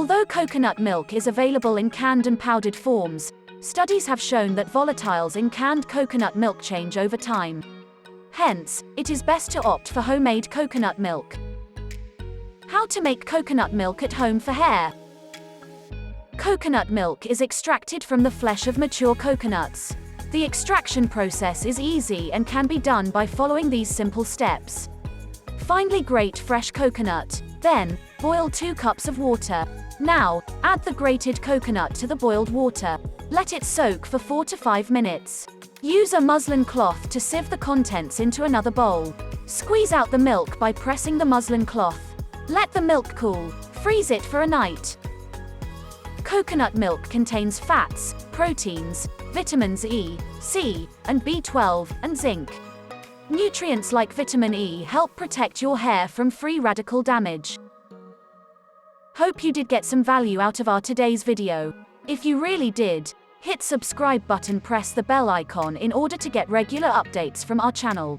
Although coconut milk is available in canned and powdered forms, studies have shown that volatiles in canned coconut milk change over time. Hence, it is best to opt for homemade coconut milk. How to make coconut milk at home for hair. Coconut milk is extracted from the flesh of mature coconuts. The extraction process is easy and can be done by following these simple steps. Finely grate fresh coconut. Then, boil 2 cups of water. Now, add the grated coconut to the boiled water. Let it soak for 4 to 5 minutes. Use a muslin cloth to sieve the contents into another bowl. Squeeze out the milk by pressing the muslin cloth. Let the milk cool. Freeze it for a night. Coconut milk contains fats, proteins, vitamins E, C, and B12, and zinc. Nutrients like vitamin E help protect your hair from free radical damage. Hope you did get some value out of our today's video. If you really did, hit subscribe button, press the bell icon in order to get regular updates from our channel.